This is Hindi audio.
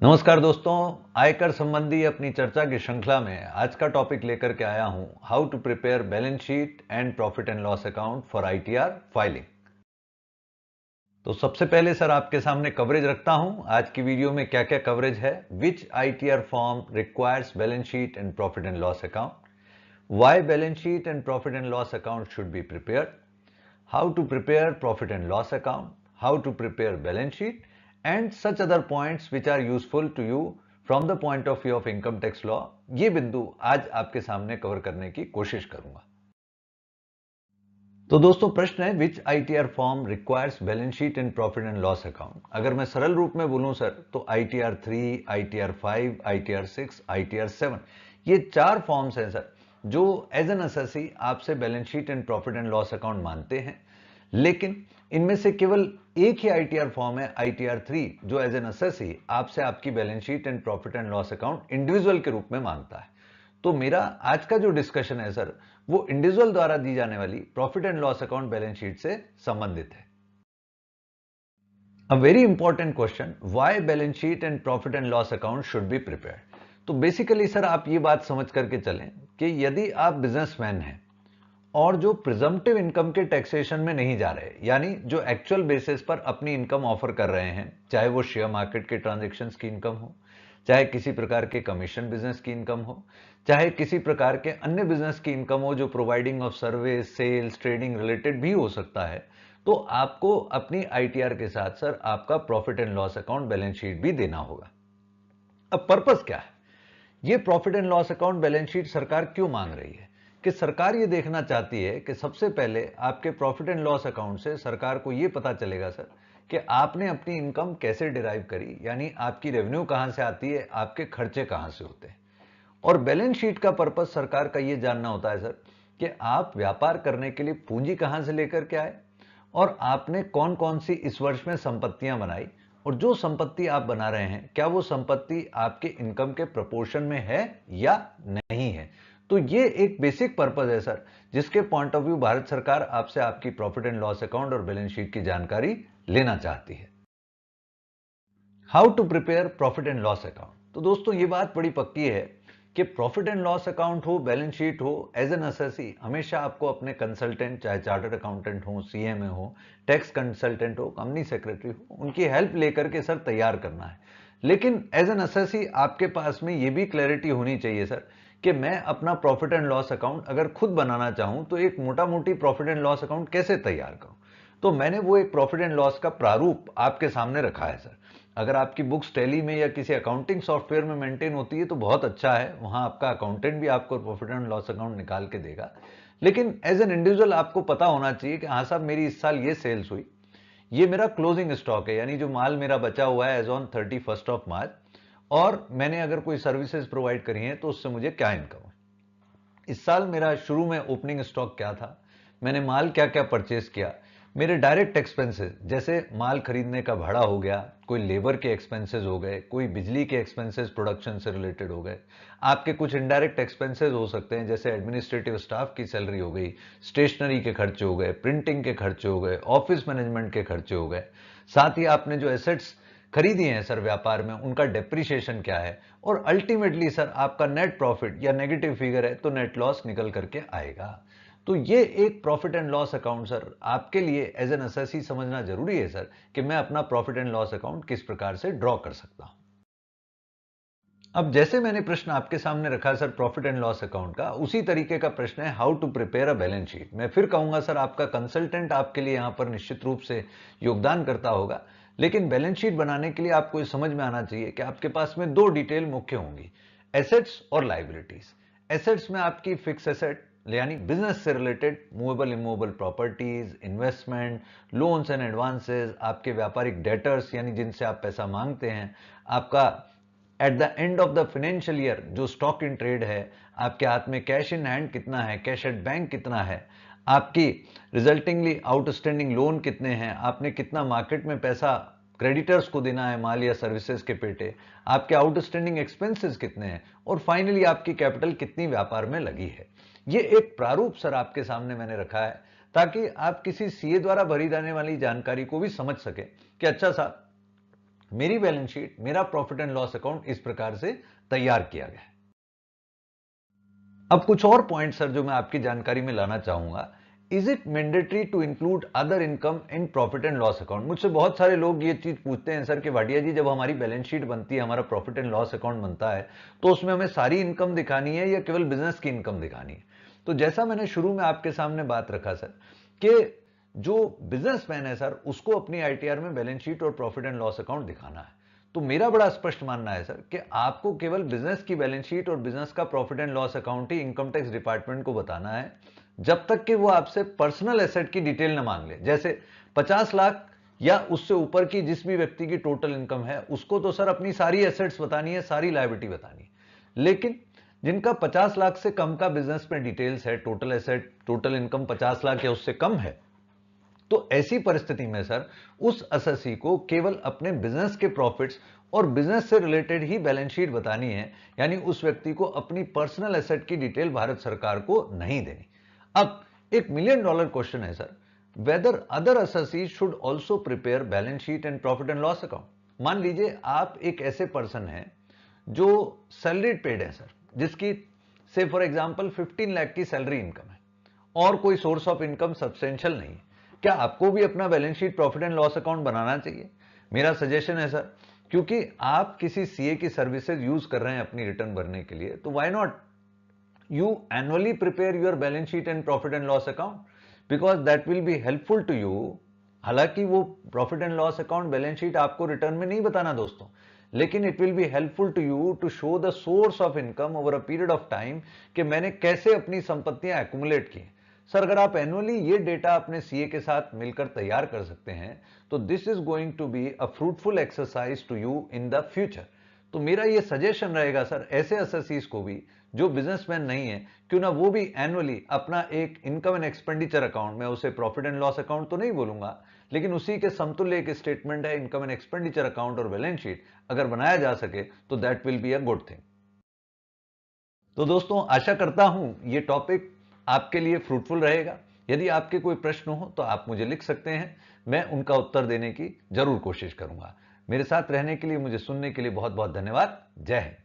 नमस्कार दोस्तों, आयकर संबंधी अपनी चर्चा की श्रृंखला में आज का टॉपिक लेकर के आया हूं, how to prepare balance sheet and profit and loss account for ITR filing. तो सबसे पहले सर आपके सामने कवरेज रखता हूं। आज की वीडियो में क्या क्या कवरेज है। Which ITR form requires balance sheet and profit and loss account, why balance sheet and profit and loss account should be prepared, how to prepare profit and loss account, how to prepare balance sheet, and such other points which are useful to you from the point of view of income tax law। ये बिंदु आज आपके सामने कवर करने की कोशिश करूंगा। तो दोस्तों प्रश्न है, which ITR form requires balance sheet and profit and loss account. अगर मैं सरल रूप में बोलूं सर तो आईटीआर 3, आईटीआर 5, आईटीआर 6, आईटीआर 7, ये 4 फॉर्म्स हैं सर जो एज एन एसएससी आपसे balance sheet and profit and loss account मानते हैं। लेकिन इनमें से केवल एक ही आईटीआर फॉर्म है, आईटीआर 3, जो एज एन एसएससी आपसे आपकी balance sheet and profit and loss account individual के रूप में मांगता है। तो मेरा आज का जो डिस्कशन है सर वो इंडिविजुअल द्वारा दी जाने वाली profit and loss account balance sheet से संबंधित है। A very important question, why balance sheet and profit and loss account should be prepared. तो बेसिकली सर आप ये बात समझ करके चलें कि यदि आप बिजनेसमैन हैं और जो प्रिजम्पटिव इनकम के टैक्सेशन में नहीं जा रहे, यानी जो एक्चुअल बेसिस पर अपनी इनकम ऑफर कर रहे हैं, चाहे वो शेयर मार्केट के ट्रांजैक्शंस की इनकम हो, चाहे किसी प्रकार के कमीशन बिजनेस की इनकम हो, चाहे किसी प्रकार के अन्य बिजनेस की इनकम हो जो providing of service, sales, trading related भी हो सकता है, तो आपको अपनी आईटीआर के साथ सर आपका profit and loss account balance sheet भी देना होगा। अब पर्पस क्या है, ये profit and loss account balance sheet सरकार क्यों मांग रही है? कि सरकार ये देखना चाहती है कि सबसे पहले आपके प्रॉफिट एंड लॉस अकाउंट से सरकार को ये पता चलेगा सर कि आपने अपनी इनकम कैसे डिराइव करी, यानी आपकी रेवेन्यू कहां से आती है, आपके खर्चे कहां से होते हैं। और बैलेंस शीट का पर्पस सरकार का ये जानना होता है सर कि आप व्यापार करने के लिए पूंजी कहां से लेकर के आए और आपने कौन कौन सी इस वर्ष में संपत्तियां बनाई, और जो संपत्ति आप बना रहे हैं क्या वो संपत्ति आपके इनकम के प्रोपोर्शन में है या नहीं है। तो ये एक बेसिक पर्पस है सर जिसके पॉइंट ऑफ व्यू भारत सरकार आपसे आपकी प्रॉफिट एंड लॉस अकाउंट और बैलेंस शीट की जानकारी लेना चाहती है। How to prepare profit and loss account. तो दोस्तों ये बात बड़ी पक्की है कि प्रॉफिट एंड लॉस अकाउंट हो, बैलेंस शीट हो, एज एन एसएससी हमेशा आपको अपने कंसल्टेंट, चाहे चार्टर्ड अकाउंटेंट हो, सीएमए हो, टैक्स कंसल्टेंट हो, कंपनी सेक्रेटरी हो, उनकी हेल्प लेकर के सर तैयार करना है। लेकिन एज एन एसएससी आपके पास में ये भी क्लैरिटी होनी चाहिए सर कि मैं अपना प्रॉफिट एंड लॉस अकाउंट अगर खुद बनाना चाहूं तो एक मोटा मोटी प्रॉफिट एंड लॉस अकाउंट कैसे तैयार करूं। तो मैंने वो एक प्रॉफिट एंड लॉस का प्रारूप आपके सामने रखा है सर। अगर आपकी बुक्स टैली में या किसी अकाउंटिंग सॉफ्टवेयर में मेंटेन होती है तो बहुत अच्छा है, वहां आपका अकाउंटेंट भी आपको प्रॉफिट एंड लॉस अकाउंट निकाल के देगा। लेकिन एज एन इंडिविजुअल आपको पता होना चाहिए कि हाँ साहब मेरी इस साल ये सेल्स हुई, ये मेरा क्लोजिंग स्टॉक है, यानी जो माल मेरा बचा हुआ है एज ऑन 31 मार्च, और मैंने अगर कोई सर्विसेज प्रोवाइड करी हैं तो उससे मुझे क्या इनकम है। इस साल मेरा शुरू में ओपनिंग स्टॉक क्या था, मैंने माल क्या क्या परचेस किया, मेरे डायरेक्ट एक्सपेंसेस जैसे माल खरीदने का भाड़ा हो गया, कोई लेबर के एक्सपेंसेस हो गए, कोई बिजली के एक्सपेंसेस प्रोडक्शन से रिलेटेड हो गए, आपके कुछ इनडायरेक्ट एक्सपेंसेस हो सकते हैं जैसे एडमिनिस्ट्रेटिव स्टाफ की सैलरी हो गई, स्टेशनरी के खर्चे हो गए, प्रिंटिंग के खर्चे हो गए, ऑफिस मैनेजमेंट के खर्चे हो गए, साथ ही आपने जो एसेट्स खरीदी हैं सर व्यापार में उनका डेप्रिसिएशन क्या है, और अल्टीमेटली सर आपका नेट प्रॉफिट या नेगेटिव फिगर है तो नेट लॉस निकल करके आएगा। तो ये एक profit and loss account sir आपके लिए एज एन एसएससी समझना जरूरी है सर कि मैं अपना प्रॉफिट एंड लॉस अकाउंट किस प्रकार से ड्रॉ कर सकता हूं। अब जैसे मैंने प्रश्न आपके सामने रखा sir profit and loss account का, उसी तरीके का प्रश्न है how to prepare a balance sheet. मैं फिर कहूंगा सर आपका कंसल्टेंट आपके लिए यहां पर निश्चित रूप से योगदान करता होगा, लेकिन बैलेंस शीट बनाने के लिए आपको ये समझ में आना चाहिए कि आपके पास में दो डिटेल मुख्य होंगी, एसेट्स और लाइबिलिटीज। एसेट्स में आपकी फिक्स एसेट यानी बिजनेस से related movable immovable properties, investment, loans and advances, आपके व्यापारिक डेटर्स यानी जिनसे आप पैसा मांगते हैं, आपका at the end of the financial year जो स्टॉक इन ट्रेड है, आपके हाथ में कैश इन हैंड कितना है, कैश एट बैंक कितना है, आपकी रिजल्टिंगली आउटस्टैंडिंग लोन कितने हैं, आपने कितना मार्केट में पैसा क्रेडिटर्स को देना है माल या सर्विसेज के पेटे, आपके आउटस्टैंडिंग एक्सपेंसेस कितने हैं, और फाइनली आपकी कैपिटल कितनी व्यापार में लगी है। ये एक प्रारूप सर आपके सामने मैंने रखा है ताकि आप किसी सीए द्वारा भरी जाने वाली जानकारी को भी समझ सके कि अच्छा साहब मेरी बैलेंस शीट, मेरा प्रॉफिट एंड लॉस अकाउंट इस प्रकार से तैयार किया गया है। अब कुछ और पॉइंट सर जो मैं आपकी जानकारी में लाना चाहूंगा। Is it mandatory to include other income in profit and loss account? मुझसे बहुत सारे लोग ये चीज पूछते हैं सर कि भाटिया जी, जब हमारी बैलेंस शीट बनती है, हमारा प्रॉफिट एंड लॉस अकाउंट बनता है, तो उसमें हमें सारी इनकम दिखानी है या केवल बिजनेस की इनकम दिखानी है? तो जैसा मैंने शुरू में आपके सामने बात रखा सर, कि जो बिजनेसमैन है सर, उसको अपनी आईटीआर में बैलेंस शीट और प्रॉफिट एंड लॉस अकाउंट दिखाना है। तो मेरा बड़ा स्पष्ट मानना है सर कि आपको केवल बिजनेस की बैलेंस शीट और बिजनेस का profit and loss account he income tax department को बताना है, जब तक कि वो आपसे पर्सनल एसेट की डिटेल न मांग ले। जैसे 50 लाख या उससे ऊपर की जिस भी व्यक्ति की टोटल इनकम है, उसको तो सर अपनी सारी एसेट्स बतानी है, सारी लायबिलिटी बतानी है। लेकिन जिनका 50 लाख से कम का बिजनेस में डिटेल्स है, total asset, total income 50 lakh या उससे कम है, तो ऐसी परिस्थिति में सर उस एसएससी को केवल अपने बिजनेस के प्रॉफिट्स और बिजनेस से रिलेटेड ही बैलेंस शीट बतानी है, यानी उस व्यक्ति को अपनी पर्सनल एसेट की डिटेल भारत सरकार को नहीं देनी। अब एक $1 मिलियन क्वेश्चन है sir, whether other SSC should also prepare balance sheet and profit and loss account. मान लीजिए आप एक ऐसे पर्सन हैं जो सैलरीड पेड है सर, जिसकी से फॉर एग्जांपल 15 लाख की सैलरी इनकम है और कोई सोर्स ऑफ इनकम सब्सटेंशियल नहीं है। क्या आपको भी अपना balance sheet profit and loss account बनाना चाहिए? मेरा सजेशन है सर, क्योंकि आप किसी सीए की सर्विसेज यूज कर रहे हैं अपनी रिटर्न भरने के लिए, तो why not you annually prepare your balance sheet and profit and loss account, because that will be helpful to you। हालांकि वो profit and loss account balance sheet आपको रिटर्न में नहीं बताना दोस्तों, लेकिन it will be helpful to you to show the source of income over a period of time, कि मैंने कैसे अपनी संपत्तियां एक्यूमुलेट की। सर अगर आप एनुअली ये डेटा अपने सीए के साथ मिलकर तैयार कर सकते हैं, तो this is going to be a fruitful exercise to you in the future. तो मेरा ये सजेशन रहेगा सर, ऐसे एसएससीज को भी जो बिजनेसमैन नहीं है, क्यों ना वो भी एनुअली अपना एक इनकम एंड एक्सपेंडिचर अकाउंट, मैं उसे प्रॉफिट एंड लॉस अकाउंट तो नहीं बोलूंगा, लेकिन उसी के समतुल्य एक स्टेटमेंट है इनकम एंड एक्सपेंडिचर अकाउंट और बैलेंस शीट, अगर बनाया जा सके तो that will be a good thing. तो दोस्तों आशा करता हूं ये टॉपिक आपके लिए फ्रूटफुल रहेगा। यदि आपके कोई प्रश्न हो तो आप मुझे लिख सकते हैं, मैं उनका उत्तर देने की जरूर कोशिश करूंगा। मेरे साथ रहने के लिए, मुझे सुनने के लिए बहुत बहुत धन्यवाद। जय हिंद।